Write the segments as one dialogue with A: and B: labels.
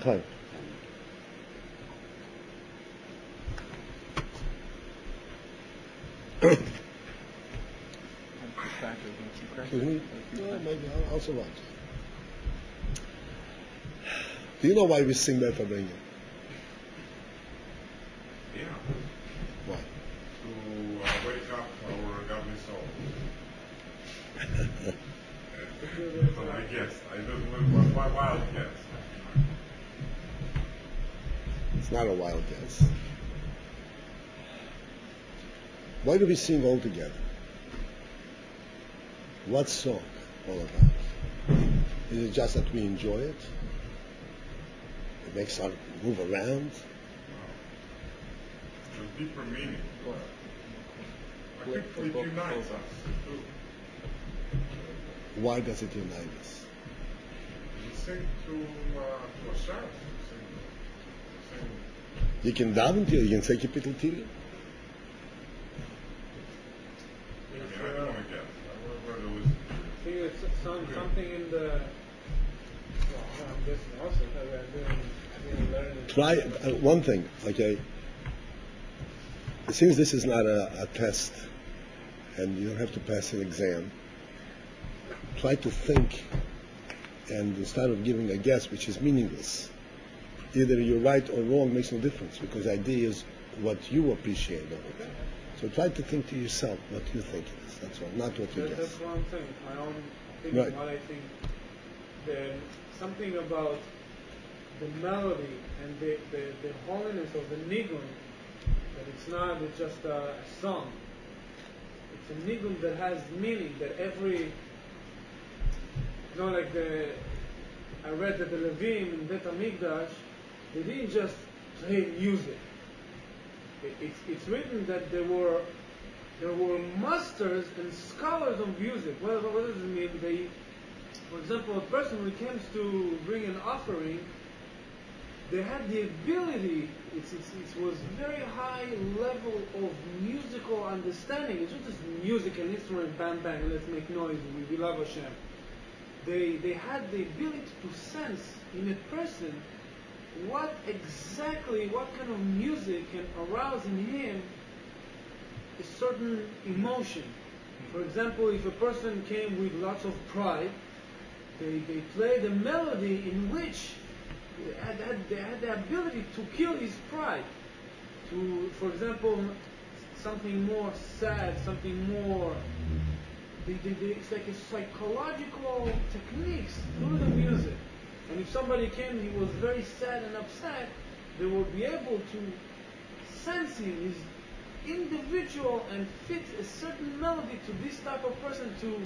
A: Chay. Excuse me? No, maybe I'll survive. Do you know why we sing that Fabrengen?
B: Yeah.
A: Why?
B: To wake up our godly soul. So I guess. I don't know what wild guess.
A: It's not a wild guess. Why do we sing all together? What's song all about? Is it just that we enjoy it? It makes us move around?
B: There's deeper meaning. I think it unites us.
A: Why does it unite us?
B: We sing to ourselves. Sing.
A: You can daven till you can say Kapitel Tilim.
B: I don't want to guess. I want to listen to
C: I think it's something in the. Well, I'm guessing also that we're learning.
A: Try one thing, okay? Since this is not a test, and you don't have to pass an exam, try to think, and instead of giving a guess, which is meaningless, either you're right or wrong makes no difference, because the idea is what you appreciate of it. So try to think to yourself what you think it is. That's all, not what you guess.
C: That's one thing. My own thinking,
A: Right.
C: what I think. Then something about the melody and the holiness of the nigun. That it's not just a song. It's a nigun that has meaning. That every, like I read that the Levim in Bet HaMikdash, they didn't just play music. It's written that there were masters and scholars of music. What does it mean? For example, a person who comes to bring an offering, they had the ability. It was very high level of musical understanding. It's not just music and instrument, bang bang, let's make noise. We love Hashem. They had the ability to sense in a person what kind of music can arouse in him a certain emotion. For example, if a person came with lots of pride, they played a melody in which they had the ability to kill his pride. For example, something more sad, something more. It's like a psychological techniques through the music. And if somebody came, he was very sad and upset, they will be able to sense him, his individual, and fit a certain melody to this type of person to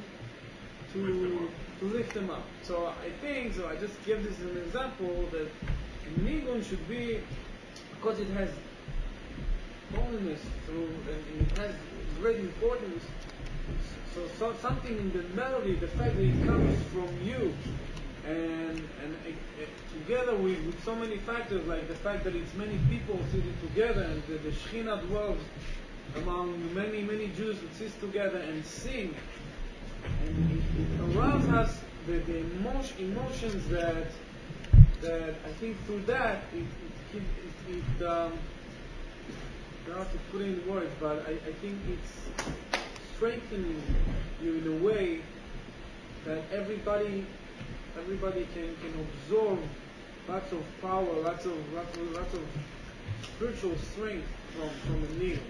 C: lift him up. So I just give this as an example that nigun should be, because it has holiness and it has great importance. So something in the melody, the fact that it comes from you, and together with so many factors, like the fact that it's many people sitting together, and the Shekhinah dwells among many Jews who sit together and sing, and it arouses us the emotions that I think through that it I don't have to put in words, but I think it's strengthening you in a way that everybody can absorb lots of power, lots of spiritual strength from the nigun,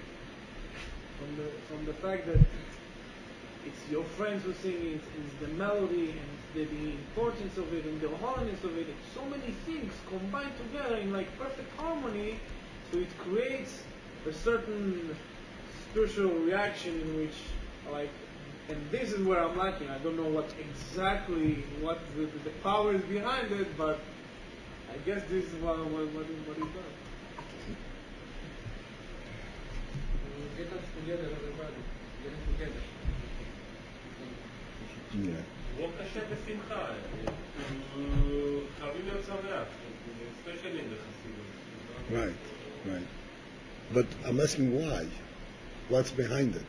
C: from the fact that it's your friends who sing it, it's the melody and the importance of it and the holiness of it. It's so many things combined together in like perfect harmony, so it creates a certain spiritual reaction in which, like, and this is where I'm lacking. I don't know what the power is behind it, but I guess this is what it does.
D: Get us together, everybody. Get us together.
A: Yeah.
E: לא קשה בשמחה, חייבים להיות שמח, especially in the חסידות.
A: Right. But I'm asking why? What's behind it?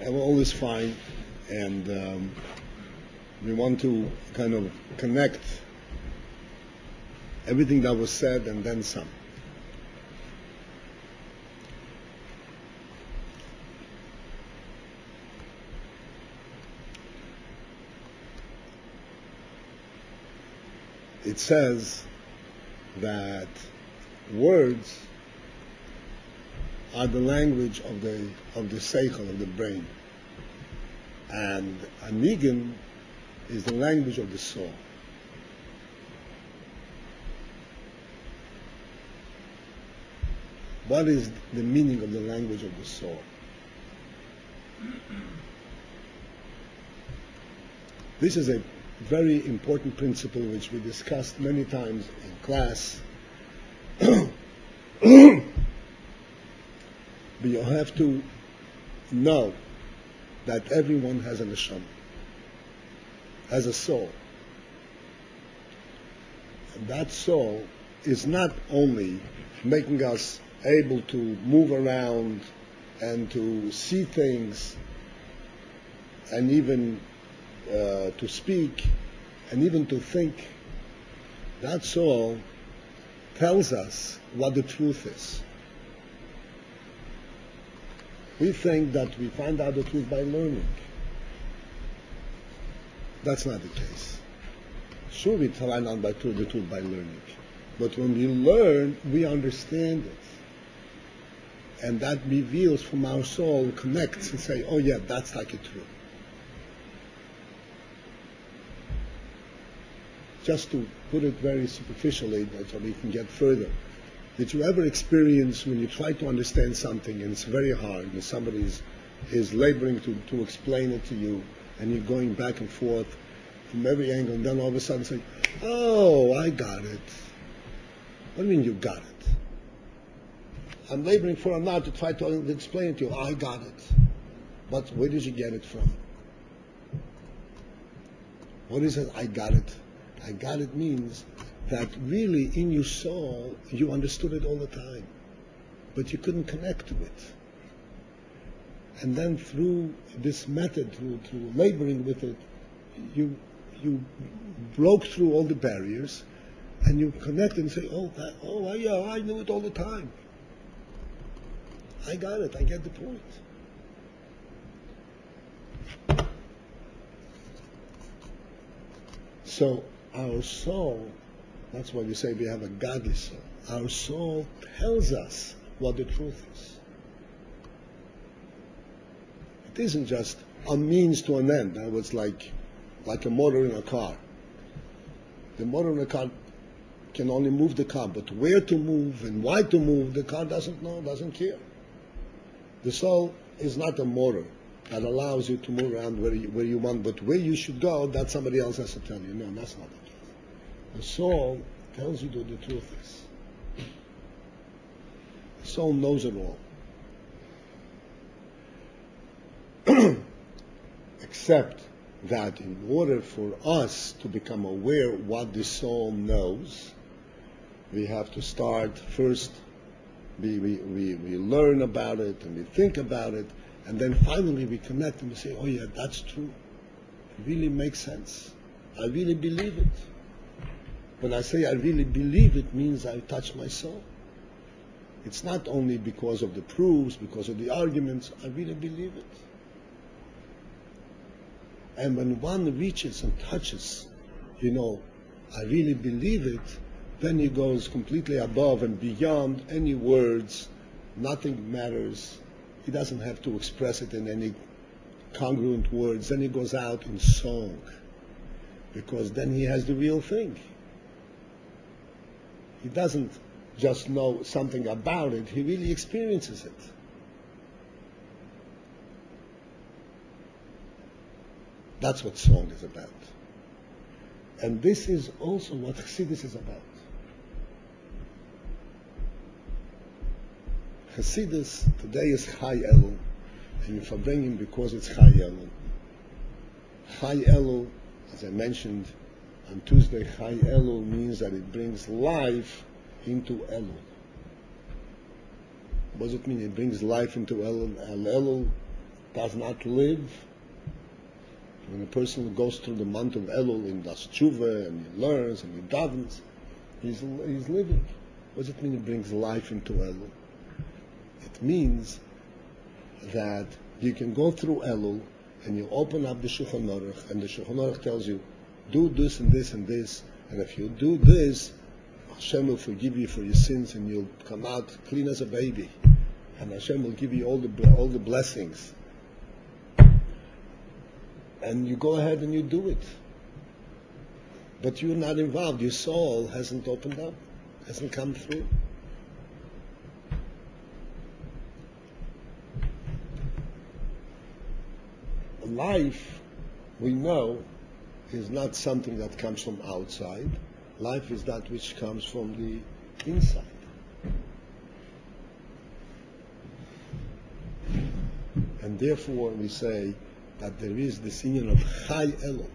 A: all is fine, and we want to kind of connect everything that was said and then some. It says that words are the language of the seichel, of the brain, and a nigun is the language of the soul. What is the meaning of the language of the soul? This is a very important principle which we discussed many times in class. But you have to know that everyone has a neshama, has a soul. And that soul is not only making us able to move around and to see things and even to speak and even to think. That soul tells us what the truth is. We think that we find out the truth by learning. That's not the case. Sure, we find out the truth by learning. But when we learn, we understand it. And that reveals from our soul, connects and say, oh yeah, that's like it true. Just to put it very superficially, so we can get further. Did you ever experience when you try to understand something and it's very hard, and somebody is laboring to explain it to you, and you're going back and forth from every angle, and then all of a sudden say, oh, I got it. What do you mean you got it? I'm laboring for an hour to try to explain it to you. I got it. But where did you get it from? What is it, I got it? I got it means that really in your soul you understood it all the time, but you couldn't connect to it. And then through this method, through laboring with it, you broke through all the barriers, and you connected and say, yeah, I knew it all the time. I got it. I get the point. So our soul, that's why we say we have a godly soul. Our soul tells us what the truth is. It isn't just a means to an end. That was like a motor in a car. The motor in a car can only move the car, but where to move and why to move, the car doesn't know, doesn't care. The soul is not a motor that allows you to move around where you want, but where you should go, that somebody else has to tell you. No, that's not the case. The soul tells you what the truth is. The soul knows it all. Except that in order for us to become aware what the soul knows, we have to start first, we learn about it and we think about it, and then finally we connect and we say, oh yeah, that's true. It really makes sense. I really believe it. When I say I really believe it, means I touch my soul. It's not only because of the proofs, because of the arguments, I really believe it. And when one reaches and touches, I really believe it, then he goes completely above and beyond any words. Nothing matters. He doesn't have to express it in any congruent words. Then he goes out in song, because then he has the real thing. He doesn't just know something about it, he really experiences it. That's what song is about. And this is also what Chassidus is about. Chassidus today is Chay Elul, and you forbring him because it's Chay Elul. Chay Elul, as I mentioned on Tuesday, Chay Elul means that it brings life into Elul. What does it mean? It brings life into Elul. Elul does not live. When a person goes through the month of Elul and does tshuva and he learns and he davens, he's living. What does it mean? It brings life into Elul. It means that you can go through Elul and you open up the Shulchan Aruch, and the Shulchan Aruch tells you, do this and this and this, and if you do this, Hashem will forgive you for your sins and you'll come out clean as a baby, and Hashem will give you all the blessings. And you go ahead and you do it. But you're not involved. Your soul hasn't opened up, hasn't come through. Life, we know, is not something that comes from outside. Life is that which comes from the inside. And therefore we say that there is this union of Chay Elul,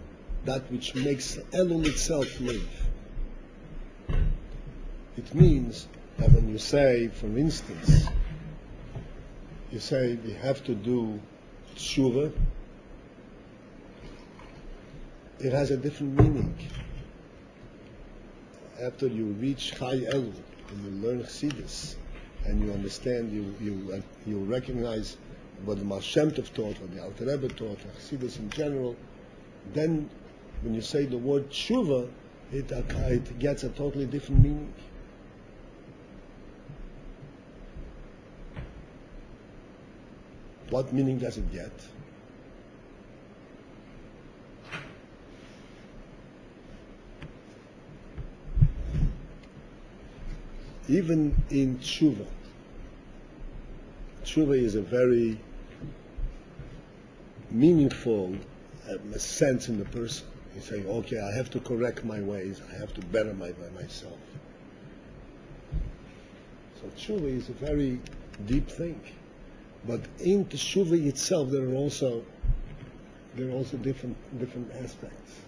A: that which makes Elul itself live. It means that when you say, for instance, you say we have to do tshuva, it has a different meaning. After you reach Chay Elul and you learn Chassidus and you understand, you recognize what the Mal Shem Tov taught, what the Alter Rebbe taught, or Chassidus in general, then when you say the word tshuva, it gets a totally different meaning. What meaning does it get? Even in tshuva is a very meaningful sense in the person. You say, okay, I have to correct my ways, I have to better myself. So tshuva is a very deep thing. But in the tshuva itself, there are also different aspects.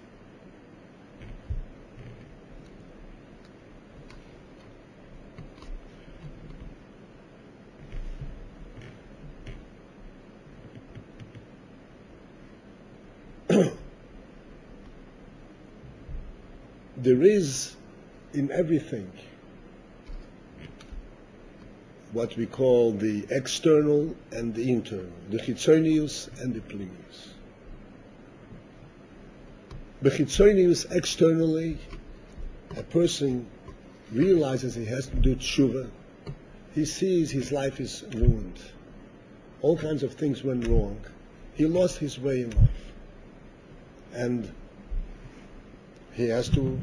A: There is in everything what we call the external and the internal, the chitzonius and the plinius. The chitzonius, externally, a person realizes he has to do tshuva. He sees his life is ruined. All kinds of things went wrong. He lost his way in life. And he has to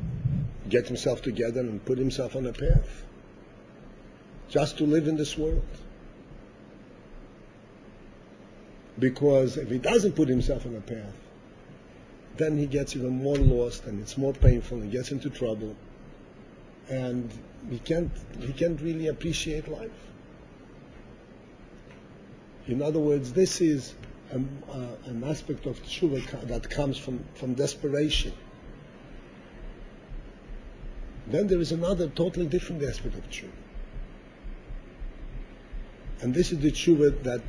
A: get himself together and put himself on a path just to live in this world. Because if he doesn't put himself on a path, then he gets even more lost and it's more painful, he gets into trouble, and he can't really appreciate life. In other words, this is an aspect of tshuva that comes from desperation. Then there is another totally different aspect of tshuva. And this is the tshuva that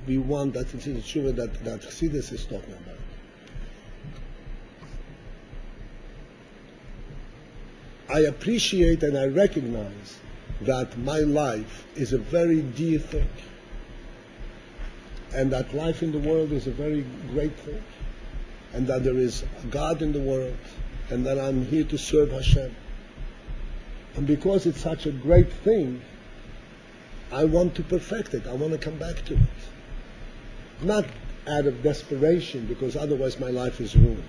A: we want, that is the tshuva that Chassidus is talking about. I appreciate and I recognize that my life is a very dear thing. And that life in the world is a very great thing. And that there is a God in the world. And that I'm here to serve Hashem. And because it's such a great thing, I want to perfect it. I want to come back to it. Not out of desperation, because otherwise my life is ruined.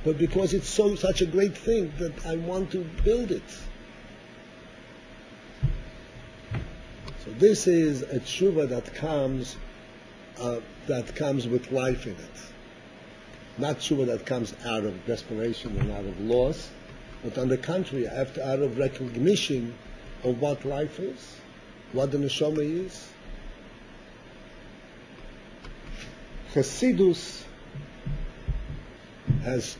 A: But because it's such a great thing that I want to build it. So this is a tshuva that comes with life in it. Not tshuva that comes out of desperation and out of loss, but on the contrary, out of recognition of what life is, what the neshama is. Chassidus has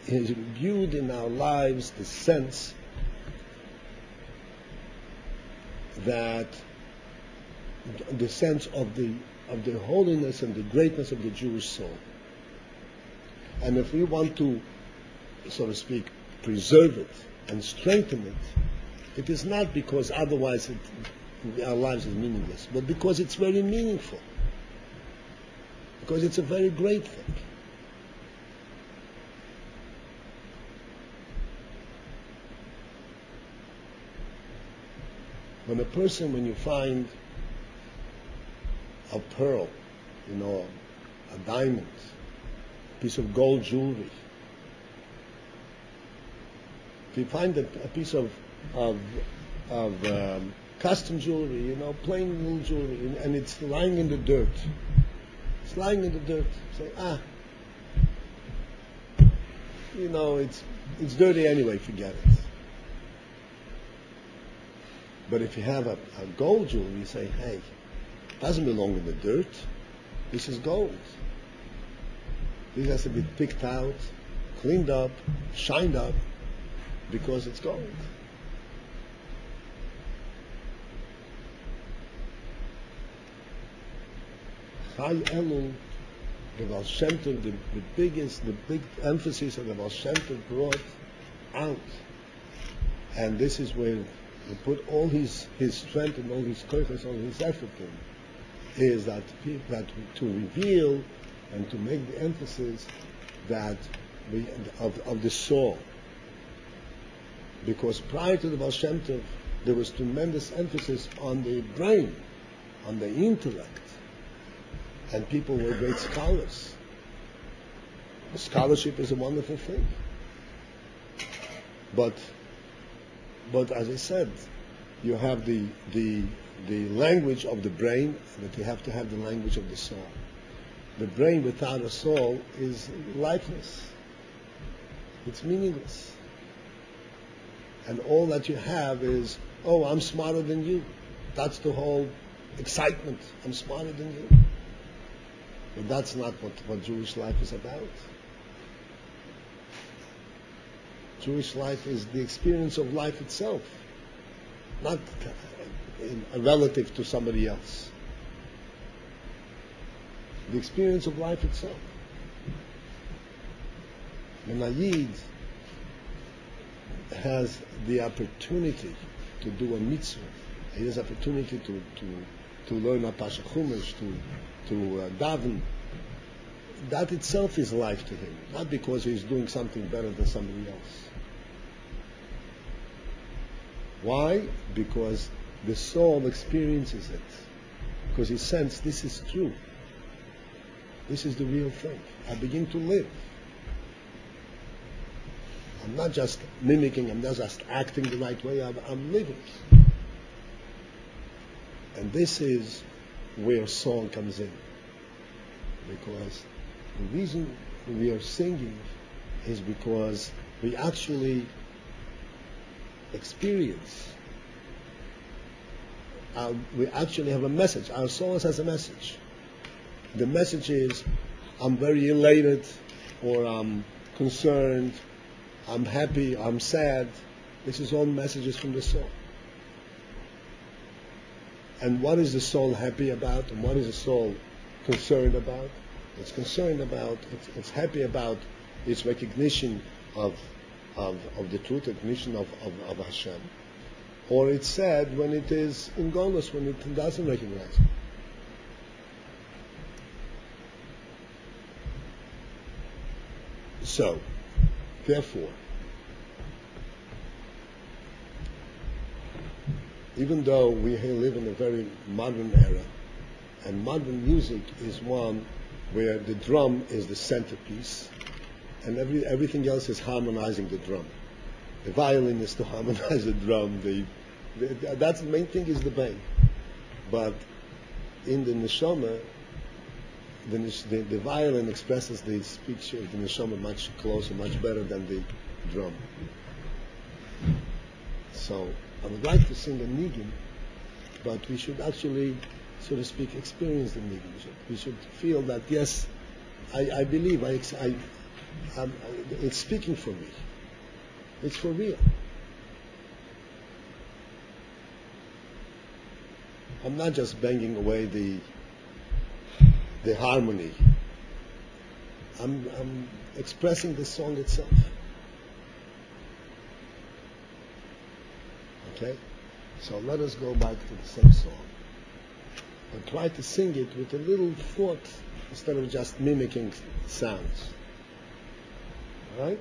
A: imbued in our lives the sense that of the holiness and the greatness of the Jewish soul. And if we want to, so to speak, preserve it and strengthen it, it is not because otherwise our lives is meaningless, but because it's very meaningful. Because it's a very great thing. When you find a pearl, a diamond, a piece of gold jewelry, if you find a piece of custom jewelry, plain little jewelry, and it's lying in the dirt, say, it's dirty anyway, forget it. But if you have a gold jewelry, you say, hey, it doesn't belong in the dirt. This is gold. This has to be picked out, cleaned up, shined up, because it's gold. Chay Elul, the Baal Shem Tov, the big emphasis of the Baal Shem Tov brought out. And this is where he put all his strength and all his koiches, all his effort in, is that to reveal and to make the emphasis that of the soul. Because prior to the Baal Shem Tov, there was tremendous emphasis on the brain, on the intellect, and people were great scholars. Scholarship is a wonderful thing. But as I said, you have the language of the brain, but you have to have the language of the soul. The brain without a soul is lifeless. It's meaningless. And all that you have is, oh, I'm smarter than you. That's the whole excitement. I'm smarter than you. But that's not what Jewish life is about. Jewish life is the experience of life itself, not a relative to somebody else. The experience of life itself. The Yid has the opportunity to do a mitzvah. He has opportunity to learn a Pasha Chumash, to daven. That itself is life to him, not because he's doing something better than somebody else. Why? Because the soul experiences it. Because he senses this is true. This is the real thing. I begin to live. I'm not just mimicking, I'm not just acting the right way, I'm living. And this is where song comes in. Because the reason we are singing is because we actually experience. We actually have a message. Our soul has a message. The message is, I'm very elated, or I'm concerned, I'm happy, I'm sad. This is all messages from the soul. And what is the soul happy about, and what is the soul concerned about? It's concerned about, it's happy about its recognition of the truth, recognition of Hashem. Or it's sad when it is in Golus, when it doesn't recognize it. So, therefore, even though we live in a very modern era, and modern music is one where the drum is the centerpiece, and everything else is harmonizing the drum. The violin is to harmonize the drum. That's the main thing, is the bang. But in the neshama, the violin expresses the speech of the neshama much closer, much better than the drum. So I would like to sing a niggun, but we should actually, so to speak, experience the niggun. We should feel that, yes, I believe, it's speaking for me. It's for real. I'm not just banging away the the harmony. I'm expressing the song itself. Okay? So let us go back to the same song. But try to sing it with a little thought instead of just mimicking sounds. Alright?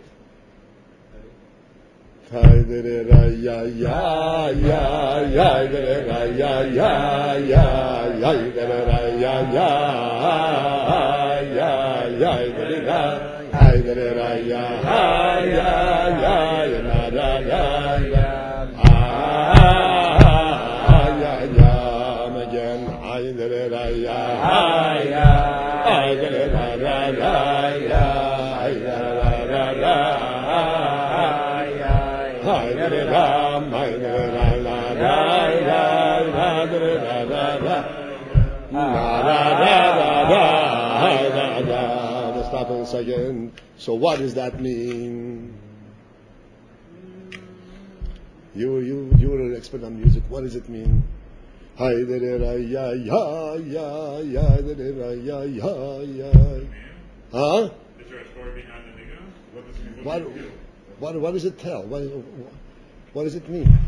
A: Let's stop for a second. So what does that mean? You're an expert on music. What does it mean? Huh?
B: Is there a story behind the nigga? What does it mean?
A: What does it tell? What does it mean?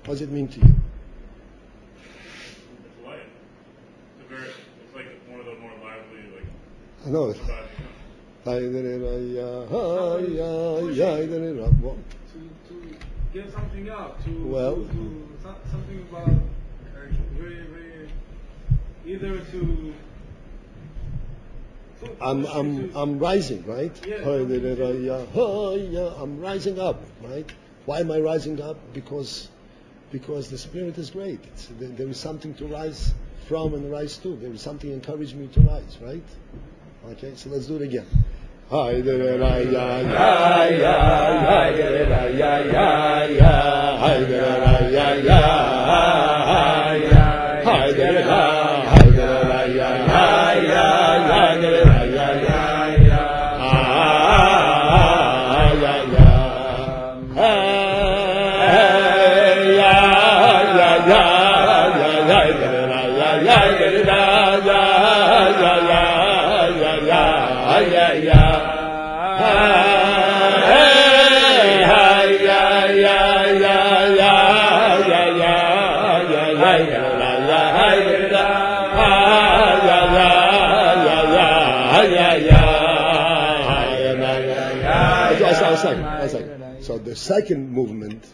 A: What does it mean to you?
B: It's light. It's like one of the more lively, like.
A: I know.
C: To get something out,
A: Well.
C: something about very, very, either to.
A: I'm rising, right?
C: Yeah.
A: I'm rising up, right? Why am I rising up? Because the spirit is great. There is something to rise from and rise to. There is something encourage me to rise, right? Okay, so let's do it again. So the second movement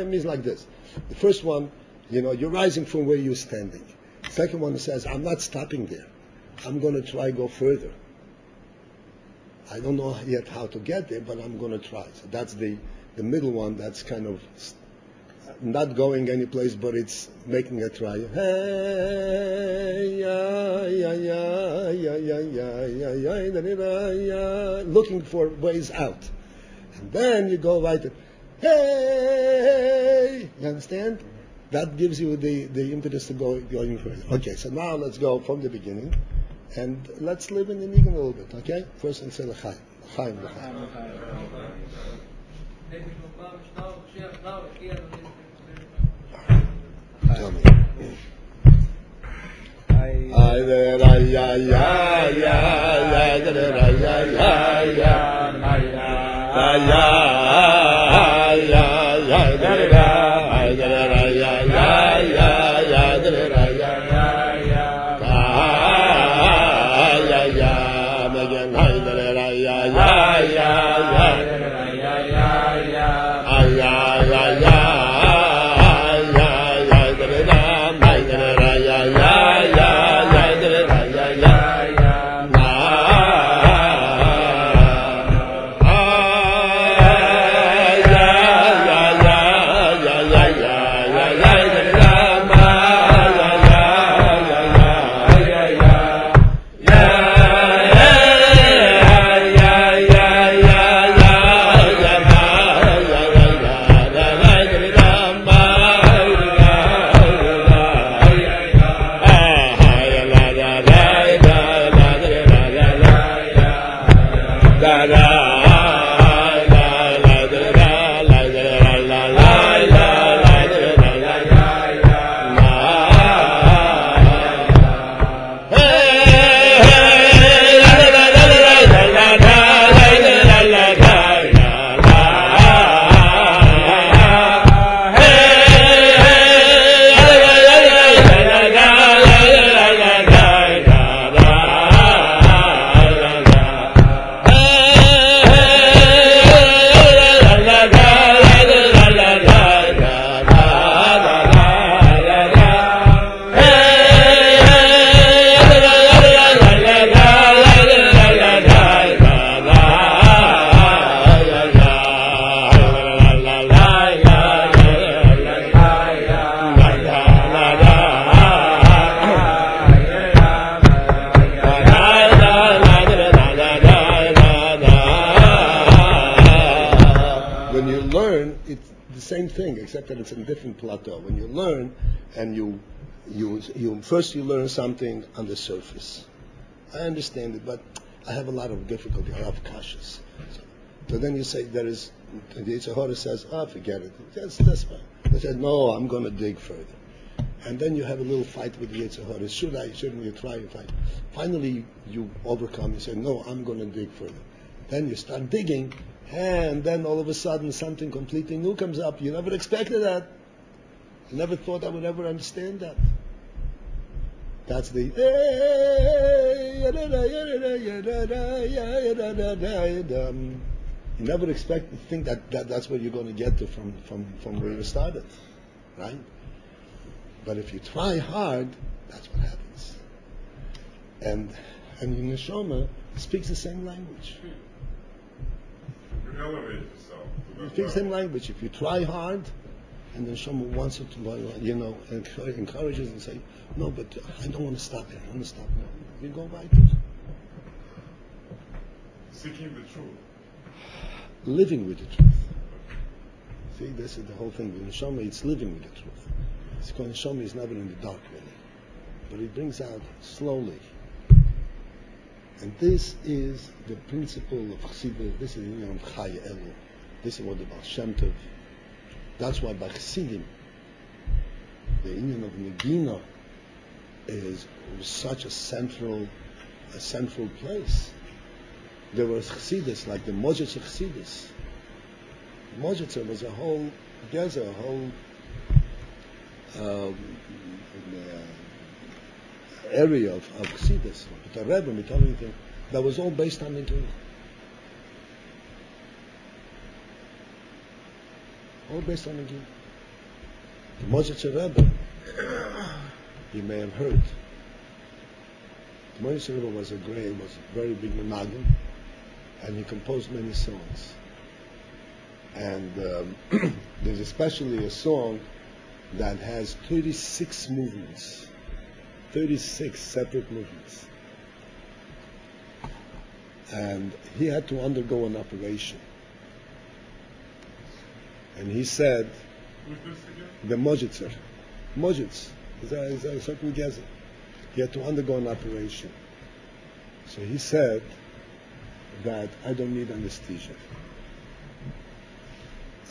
A: means like this. The first one, you're rising from where you're standing. The second one says, I'm not stopping there. I'm going to try go further. I don't know yet how to get there, but I'm going to try. So that's the middle one. That's kind of not going any place, but it's making a try. Looking for ways out. And then you go right, hey! You understand? That gives you the impetus to going further. Okay, so now let's go from the beginning. And let's live in the Nigun a little bit, okay? First and say L'chaim. L'chaim, L'chaim. Tell me. except that it's a different plateau. When you learn, and you first you learn something on the surface. I understand it, but I have a lot of difficulty. I have kashas. So then you say the Yetzer Hara says, forget it. That's fine. They said, no, I'm going to dig further. And then you have a little fight with the Yetzer Hara. Shouldn't you try and fight? Finally, you overcome. You say, no, I'm going to dig further. Then you start digging, and then all of a sudden something completely new comes up. You never expected that. You never thought I would ever understand that. That's the you never expect to think that's where you're going to get to from where you started, right? But if you try hard, that's what happens. And the neshama speaks the same language.
B: You elevate yourself.
A: It speaks the same language. If you try hard, and the neshama wants it to, encourages and say, no, but I don't want to stop here. I want to stop now. You go right.
B: Seeking the truth.
A: Living with the truth. See, this is the whole thing. The neshama, it's living with the truth. It's called neshama is never in the dark, really. But it brings out slowly. And this is the principle of Chassidus. This is the union of Chay, Elul. This is what the Baal Shem Tov. That's why by Chassidim, the union of Negina is such a central place. There was Chassidus, like the Mojitzer Chassidus. Mojitzer was a whole geza, a whole area of Chassidus, with the Rebbe, with everything, that was all based on Negina. All based on Negina. The Mojitzer Rebbe, you may have heard. The Mojitzer Rebbe was a very big menagim, and he composed many songs. And there's especially a song that has 36 movements, 36 separate movements. And he had to undergo an operation. And he said,
B: Who's this again?
A: the Mojitzer, is a certain gezer. He had to undergo an operation. So he said that I don't need anesthesia.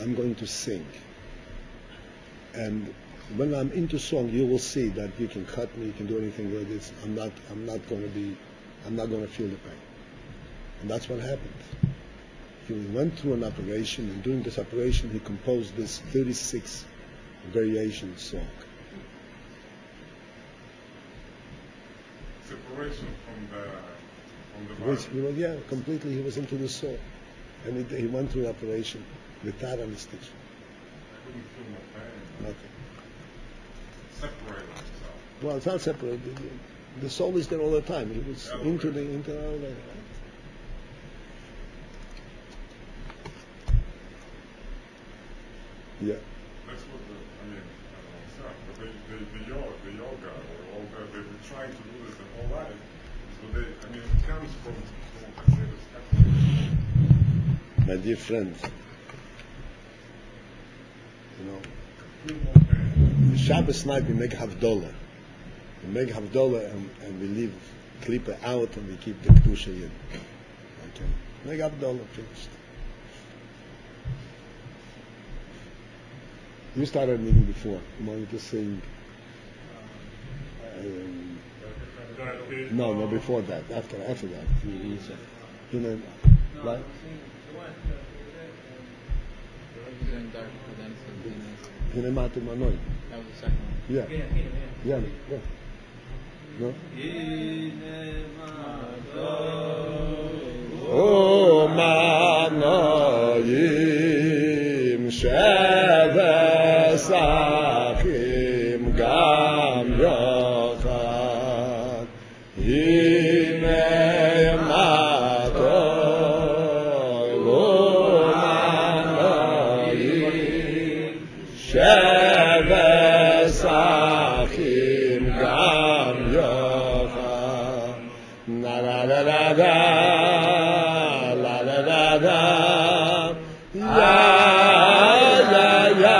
A: I'm going to sing. And when I'm into song, you will see that you can cut me, you can do anything with it. I'm not going to feel the pain. And that's what happened. He went through an operation, and during this operation, he composed this 36 variation song.
B: Separation from the body.
A: Well, yeah, completely. He was into the soul, and he went through an operation without anesthesia.
B: I couldn't feel no pain.
A: Nothing.
B: Separated himself.
A: Well, it's not separated. The soul is there all the time. He was into all that. Right? Yeah.
B: That's what the yoga, or all that, they've been trying to do this their whole life. So it comes from Chassidus.
A: My dear friend,
B: Feel more pain.
A: the Shabbos night we make Havdalah. We make Havdalah and we leave Klippa out and we keep the Kedusha in. Okay. Make Havdalah, finished. You started a meeting before. You wanted to sing. No, before that. After that. You know, like. Hine Mati Manoi.
D: That was the second one.
A: Yeah. Yeah. No? O Manoim Sheves Achim Gam Yochad Hine Matoim O Manoim Sheves Achim Gam Yochad Na la la la la la la la la ya ya ya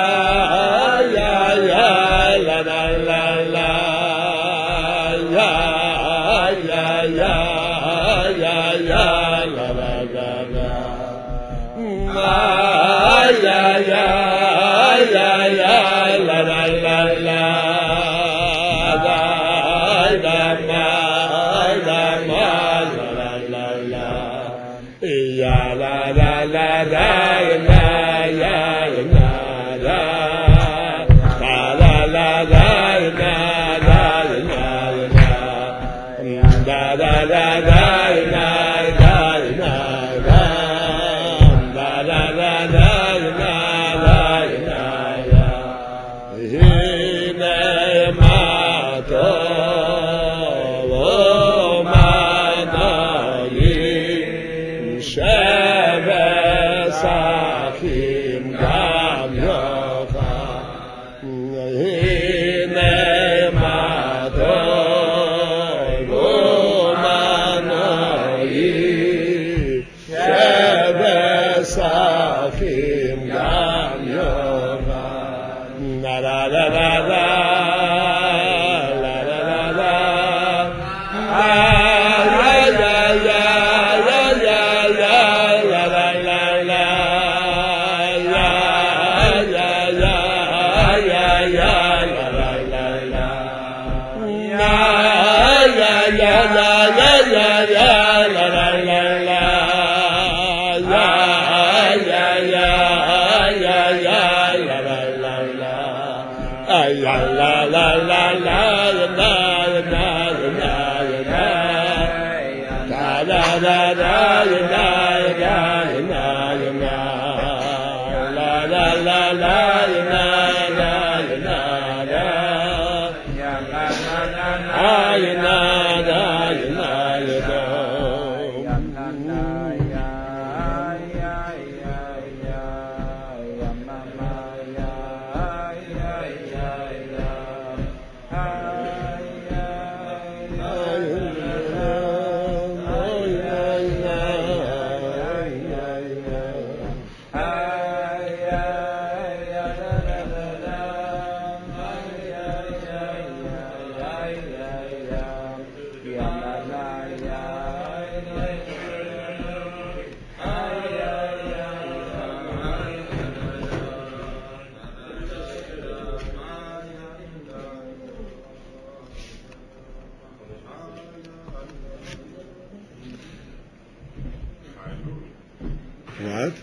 A: What?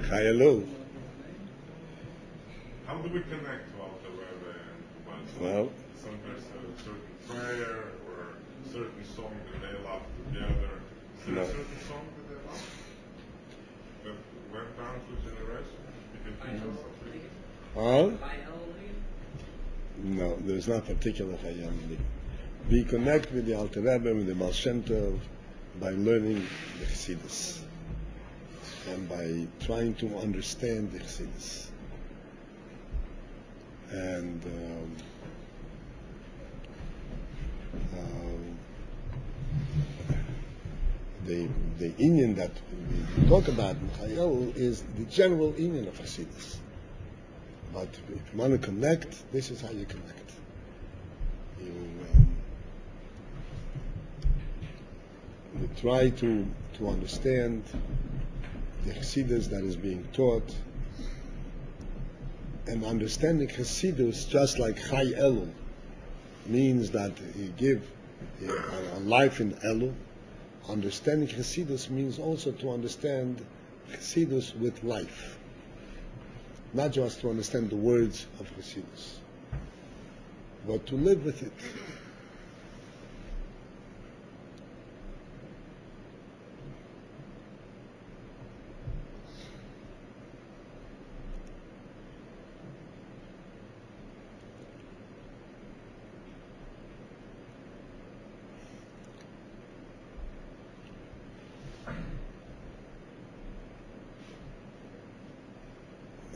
B: Chay.
A: Elul.
B: How do we connect to Alter Rebbe and
A: Well,
B: some certain prayer or certain song that they love together? Is there
A: No.
B: a certain song that they love that went down through generations? You can teach us something.
A: no, there's not particular Chayam. We connect with the Alter Rebbe, with the Baal Shem Tov, by learning the Chassidus and by trying to understand the Chassidus. And the inyan that we talk about in Chayil is the general inyan of Chassidus. But if you want to connect, this is how you connect. You try to understand the Chassidus that is being taught, and understanding Chassidus just like Chay Elul means that you give a life in Elul. Understanding Chassidus means also to understand Chassidus with life, not just to understand the words of Chassidus, but to live with it.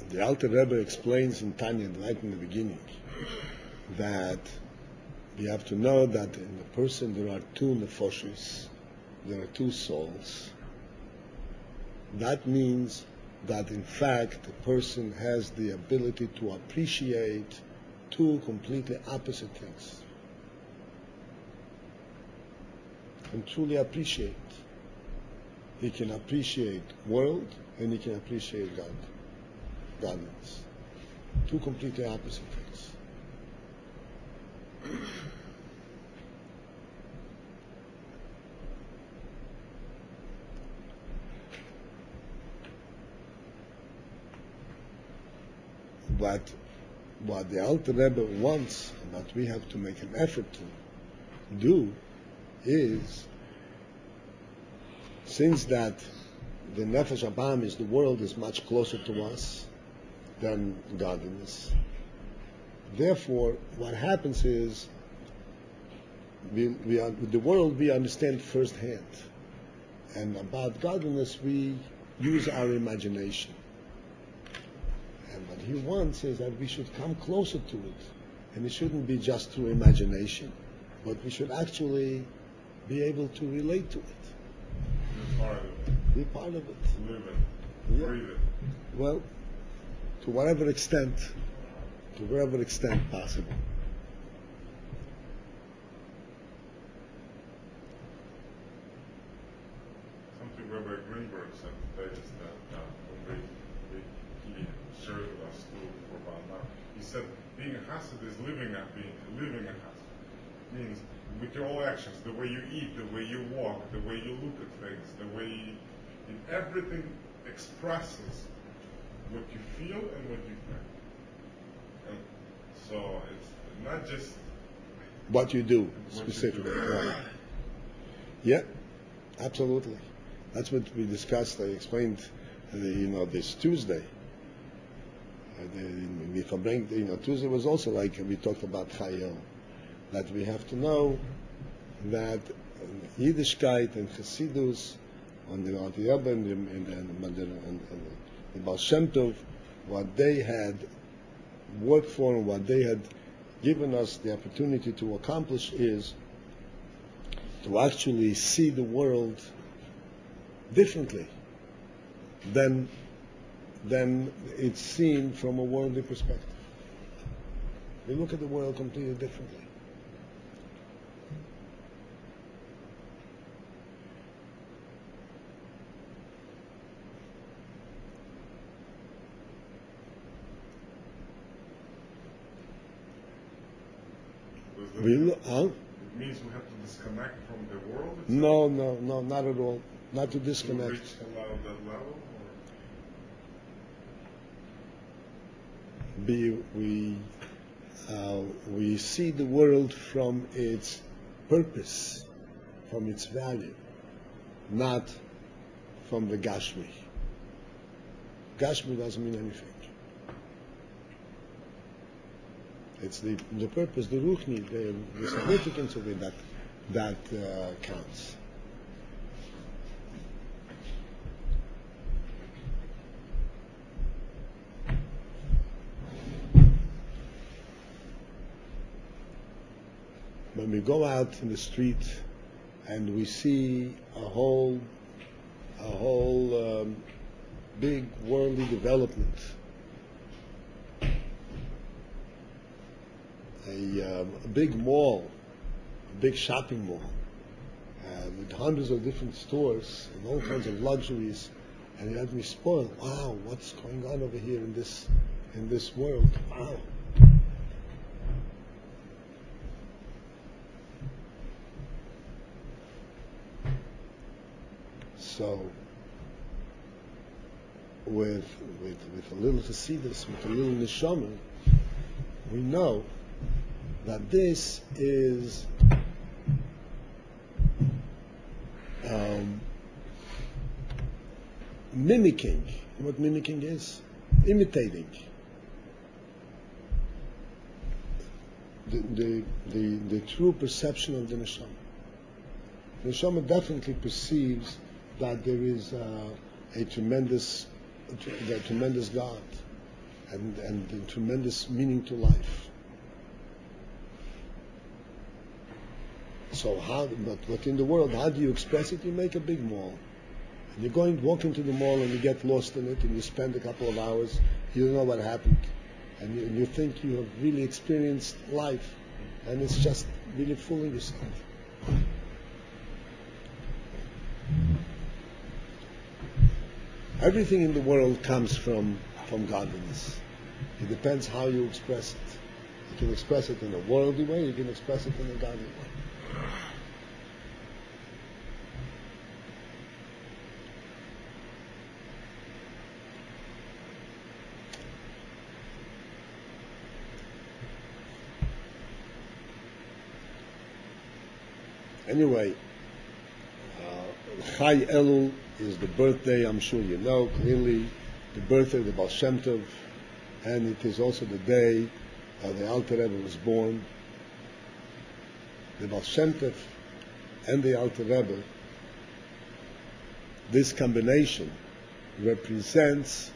A: The Alter Rebbe explains in Tanya, right in the beginning, that we have to know that in a person there are two nefoshes, there are two souls. That means that in fact a person has the ability to appreciate two completely opposite things. And truly appreciate. He can appreciate world and he can appreciate God. Godliness. Two completely opposite things. what the Alter Rebbe wants, what we have to make an effort to do, is, since that the Nefesh Abam is the world is much closer to us than godliness. Therefore, what happens is the world we understand firsthand, and about godliness we use our imagination. And what he wants is that we should come closer to it, and it shouldn't be just through imagination, but we should actually be able to relate to it.
B: Be part of it.
A: Be part of it.
B: Live it.
A: Yeah.
B: Breathe it.
A: Well, to whatever extent possible.
B: Something Rabbi Greenberg said today is that when he shared with us too for about now, he said being a Hasid is living a Hasid. Means with your all actions, the way you eat, the way you walk, the way you look at things, the way everything expresses what you feel and what you think. And so it's not just
A: What you do
B: what
A: specifically.
B: you do.
A: Right. Yeah, absolutely. That's what we discussed. I explained, this Tuesday. Tuesday was also like we talked about Chayil, that we have to know that Yiddishkeit and Chassidus, on the Rabbi Abba and the Baal Shem Tov, what they had worked for and what they had given us the opportunity to accomplish is to actually see the world differently than it's seen from a worldly perspective. We look at the world completely differently.
B: It means we have to disconnect from the world?
A: No, not at all. Not to
B: To
A: disconnect.
B: reach that level?
A: We see the world from its purpose, from its value, not from the Gashmi. Gashmi doesn't mean anything. It's the purpose, the Ruchni, the significance of it that counts. When we go out in the street and we see a whole big worldly development, a big mall, a big shopping mall, with hundreds of different stores and all kinds of luxuries, and you have me spoiled. Wow, what's going on over here in this world? Wow. So, with a little Hasidus, with a little Neshama, we know that this is mimicking. What mimicking is? Imitating. The true perception of the Neshama. The Neshama definitely perceives that there is a tremendous God and a tremendous meaning to life. So but in the world, how do you express it? You make a big mall. And you walk into the mall and you get lost in it and you spend a couple of hours, you don't know what happened. And you think you have really experienced life, and it's just really fooling yourself. Everything in the world comes from godliness. It depends how you express it. You can express it in a worldly way, you can express it in a godly way. Anyway, Chay Elul is the birthday, I'm sure you know clearly, the birthday of the Baal Shem Tov, and it is also the day the Alter Rebbe was born. The Baal Shem Tov and the Alter Rebbe, this combination represents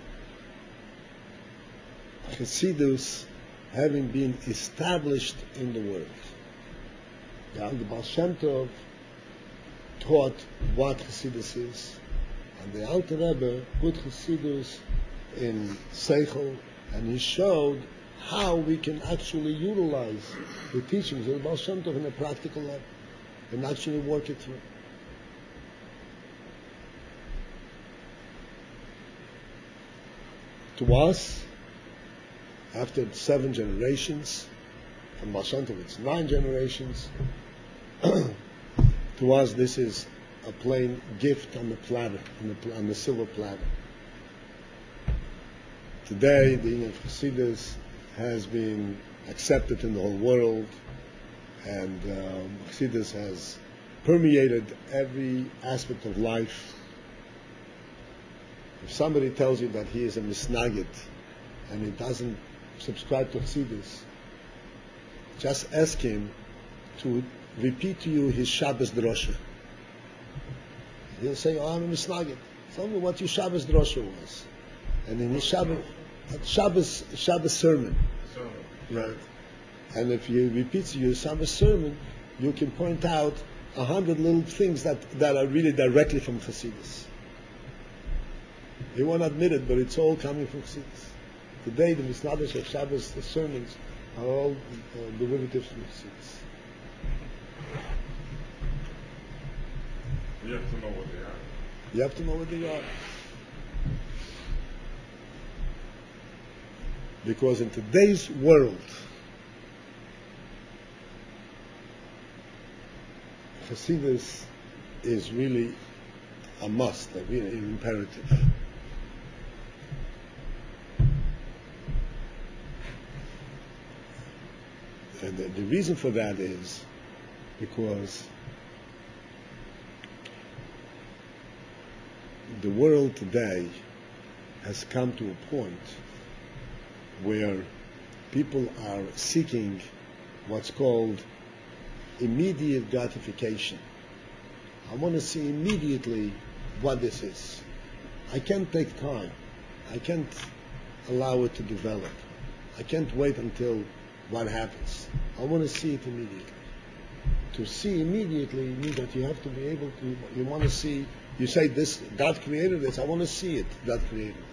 A: Chassidus having been established in the world. The Baal Shem Tov taught what Chassidus is, and the Alter Rebbe put Chassidus in Seichel, and he showed how we can actually utilize the teachings of the Baal Shem Tov in a practical level and actually work it through. To us, after 7 generations, from Baal Shem Tov it's 9 generations, to us this is a plain gift on the platter, on the silver platter. Today, the Inyan of Chassidus has been accepted in the whole world, and Chassidus has permeated every aspect of life. If somebody tells you that he is a misnagid and he doesn't subscribe to Chassidus, just ask him to repeat to you his Shabbos drosha. He'll say, "Oh, I'm a misnagid. Tell me what your Shabbos drosha was." And in his Shabbos sermon, right? And if he repeats your Shabbos sermon, you can point out 100 little things that are really directly from Chassidus. He won't admit it, but it's all coming from Chassidus. Today, the misnagid of Shabbos sermons are all derivatives from Chassidus.
B: You have to know what they are.
A: You have to know what they are. Because in today's world, Chassidus is really a must, a really imperative. And the reason for that is because the world today has come to a point where people are seeking what's called immediate gratification. I want to see immediately what this is. I can't take time. I can't allow it to develop. I can't wait until what happens. I want to see it immediately. To see immediately means that you have to be able to, you want to see, you say this, God created this, I want to see it, God created it.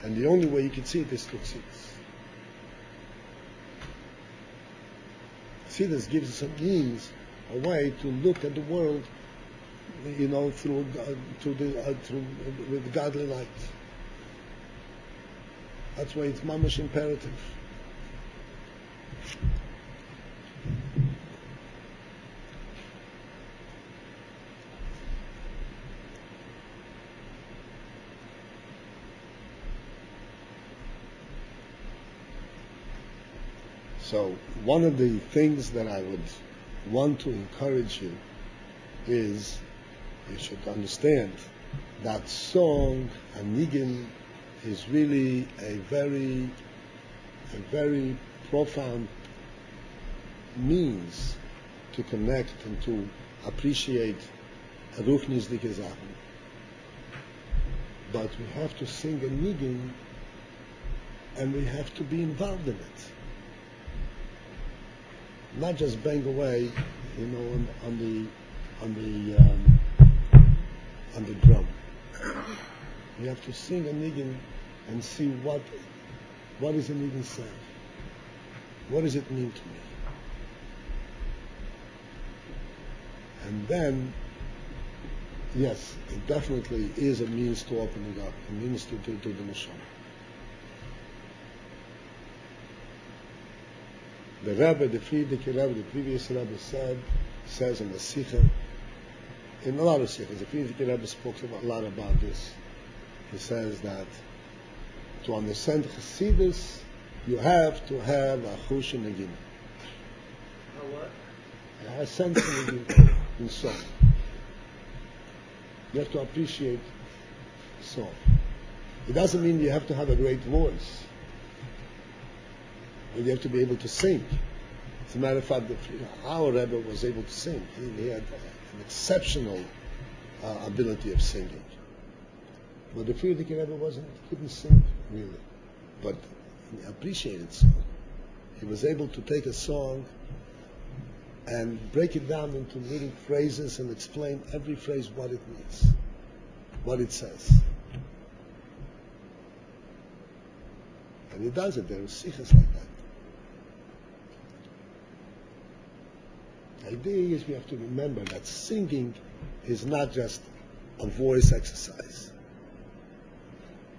A: And the only way you can see it is to see this. See, this gives us a means, a way to look at the world, through with godly light. That's why it's mamash imperative. So one of the things that I would want to encourage you is you should understand that song, Anigin, is really a very profound means to connect and to appreciate Ruchnis Dike Sachen. But we have to sing a Nigin and we have to be involved in it. Not just bang away, on the drum. You have to sing a Nigin and see what is a Nigin saying. What does it mean to me? And then, yes, it definitely is a means to opening up, a means to the neshama. The Rebbe, the Friedrich Rebbe, the previous Rebbe says in the Sikha, in a lot of Sikhas, the Friedrich Rebbe spoke a lot about this. He says that to understand Chassidus, you have to have a Chush Negin.
C: A what?
A: A sense of Negin. in song. You have to appreciate song. It doesn't mean you have to have a great voice, but you have to be able to sing. As a matter of fact, our Rebbe was able to sing. He had an exceptional ability of singing. But the Frierdiker Rebbe couldn't sing really, but he appreciated song. He was able to take a song and break it down into little phrases and explain every phrase what it means, what it says. And he does it. There are sikhs like that. The idea is we have to remember that singing is not just a voice exercise.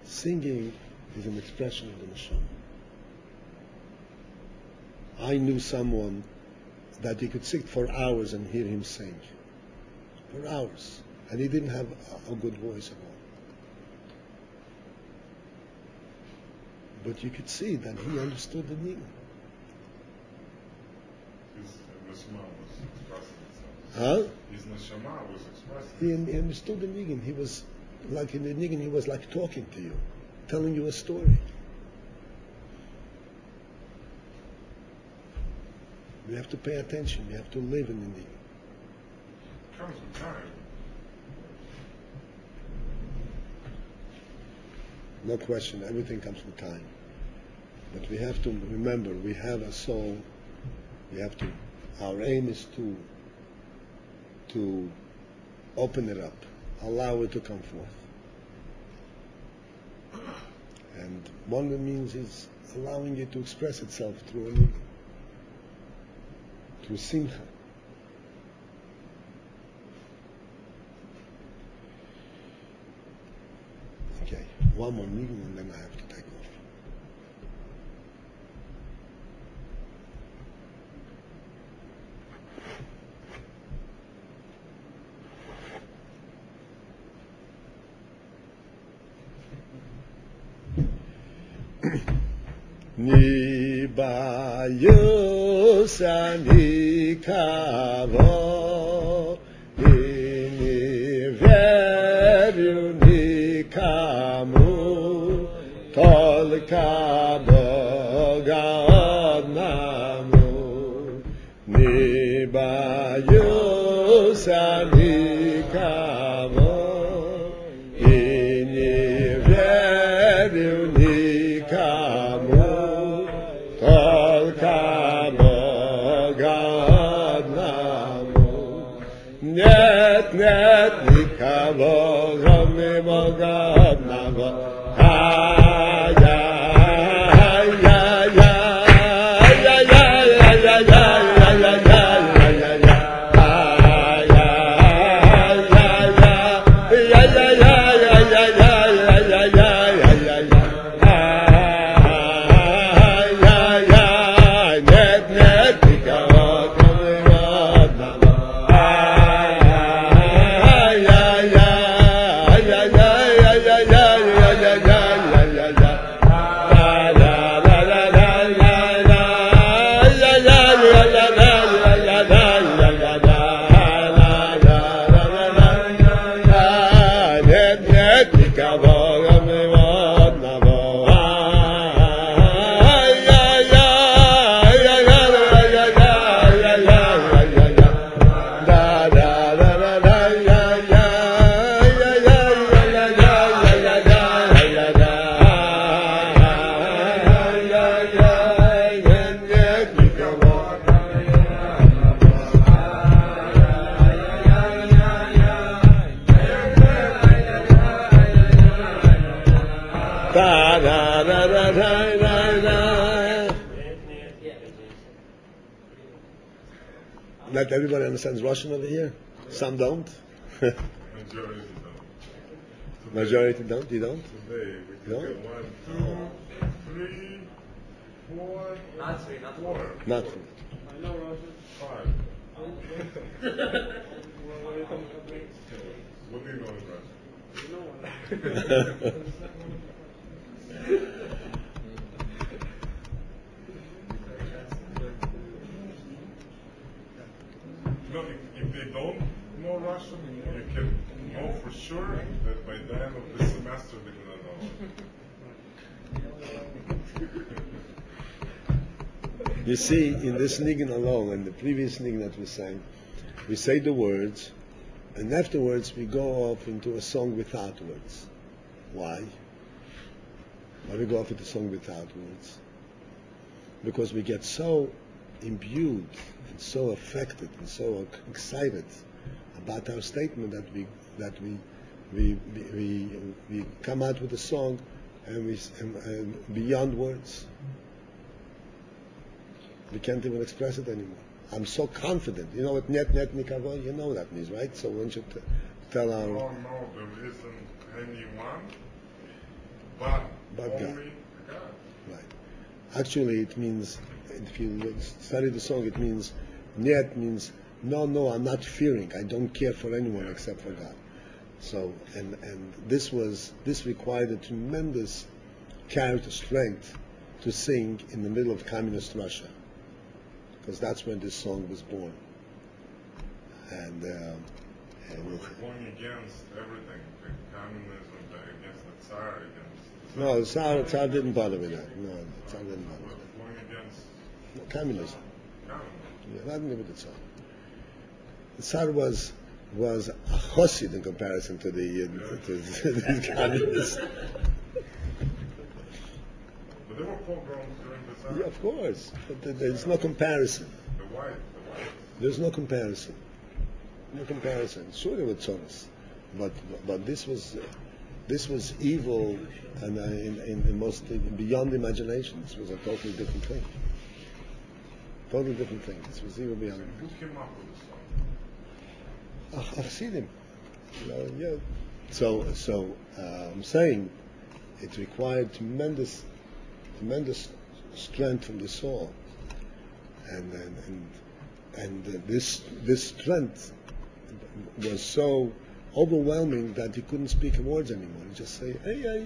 A: Singing is an expression of the neshama. I knew someone that you could sit for hours and hear him sing. For hours. And he didn't have a good voice at all. But you could see that he understood the meaning.
B: His neshama was expressing itself.
A: Huh?
B: His neshama was expressing
A: He understood the niggin. He was like in the niggin, he was like talking to you, telling you a story. We have to pay attention. We have to live in the niggin.
B: It comes with time.
A: No question, everything comes with time. But we have to remember, we have a soul. We have to. Our aim is to open it up, allow it to come forth. And one of the means is allowing it to express itself through a niggin, through simcha. Okay, one more niggin and then I have to take off. Ni bayus ani kavo ni veru ni kamu tol kavo gadnamu ni bayus ani kavo ni veru ni kamu Net nikavo gami mogad navo Not everybody understands Russian over here. Some don't. Majority don't. You don't?
B: Today we can get 1, 2, 3, 4.
E: Not 3, not 4.
A: Not 3.
C: I know Russian.
B: 5. What do you know in Russian?
C: You know what?
B: No, if they don't know Russian, you can know for sure that by the end of the semester they're going to know.
A: You see, in this niggin alone, and the previous niggin that we sang, we say the words, and afterwards we go off into a song without words. Why? Why we go off into a song without words? Because we get so imbued and so affected and so excited about our statement that we come out with a song and beyond words. We can't even express it anymore. I'm so confident. You know what net nikavo? You know what that means, right? So one should tell our.
B: No, there isn't anyone, but
A: God.
B: only God.
A: Right. Actually, it means, if you study the song, it means net means no. I'm not fearing. I don't care for anyone except for God. So and this required a tremendous character strength to sing in the middle of communist Russia, because that's when this song was born. And
B: We're going against everything, the communism, against the Tsar, against...
A: no, the Tsar didn't bother with that. No, the Tsar didn't bother with that.
B: Going against
A: Communism.
B: communism.
A: Yeah, nothing to do with the Tsar. The Tsar was a chassid in comparison to the communists.
B: But there were pogroms during the Tsar.
A: Yeah, of course, but there's no comparison.
B: The white.
A: There's no comparison. No comparison. Sure, there were tzoras, but this was evil, and in the most beyond imagination. This was a totally different thing. Totally different thing. This was evil beyond.
B: Who came up with the song?
A: I've seen him. Yeah. So I'm saying it required tremendous strength from the soul, and this strength was so overwhelming that he couldn't speak words anymore. He just say, hey, yeah,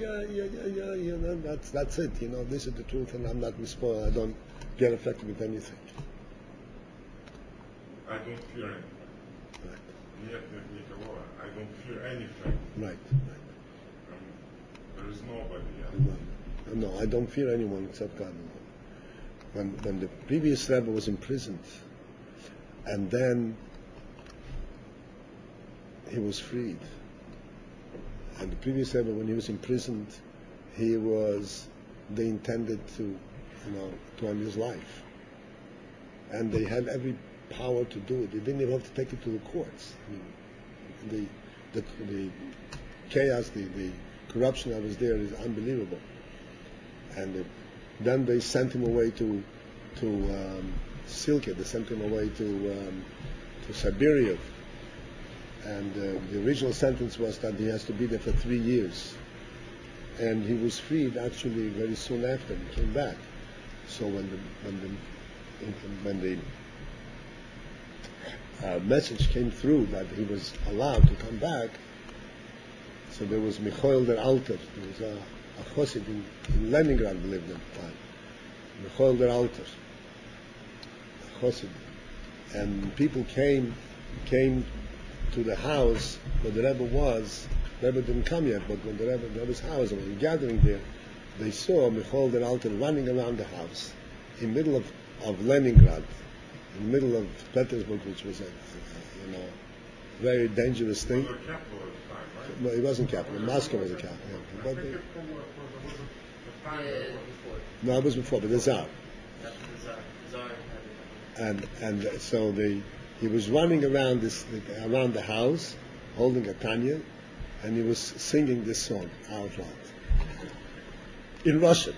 A: that's it. This is the truth, and I'm not mispoiled. I don't get affected with anything.
B: I don't fear anything.
A: Right.
B: I don't fear anything.
A: Right.
B: There is nobody else.
A: No, I don't fear anyone except God alone. When the previous Rebbe was imprisoned, and then he was freed, and the previous Rebbe, when he was imprisoned, they intended to end his life, and they had every power to do it. They didn't even have to take it to the courts. The chaos, the corruption that was there is unbelievable. And then they sent him away to Silke. They sent him away to Siberia. And the original sentence was that he has to be there for 3 years. And he was freed actually very soon after. He came back. So when the message came through that he was allowed to come back, so there was Michael der Alter. There was a chassid in Leningrad lived at the time. Michael der Alter, a chassid, and people came to the house where the Rebbe was. The Rebbe didn't come yet, but when the Rebbe's house, when they were gathering there, they saw Michael der Alter running around the house in the middle of Leningrad, in the middle of Petersburg, which was a very dangerous thing.
B: It was the capital at the time, right?
A: No, it wasn't capital. Moscow was a capital.
B: I
A: But
B: think
A: they-
B: it was the time that it was.
A: no, it was before, but the Tsar.
D: That's the Tsar had it.
A: And so he was running around around the house, holding a tanya, and he was singing this song out loud in Russian.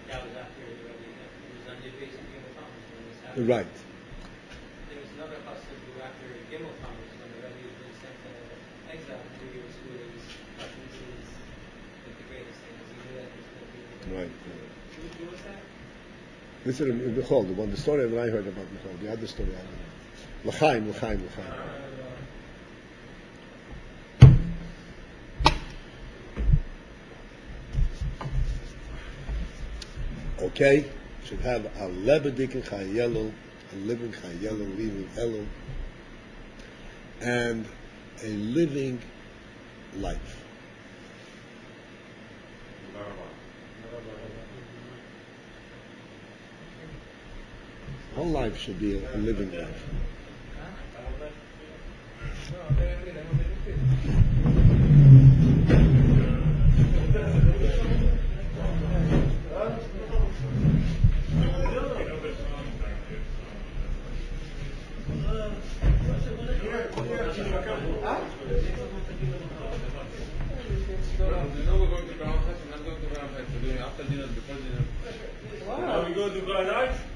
D: That was after he was on the base of Gimel Thomas when this happened.
A: Right.
D: There was another chassid who, after Gimel Thomas, when the Rebbe had been sent to exile for 2 years, who was watching his the greatest thing, because he knew that he was going to be
A: Right.
D: Who was that?
A: This is Michal, the story that I heard about Michal. The other story I don't know. L'chaim. Okay, should have a lebedik and chayelu, a living chayelu, living elul, and a living life. Whole life should be a living life.
E: Are we going to go night?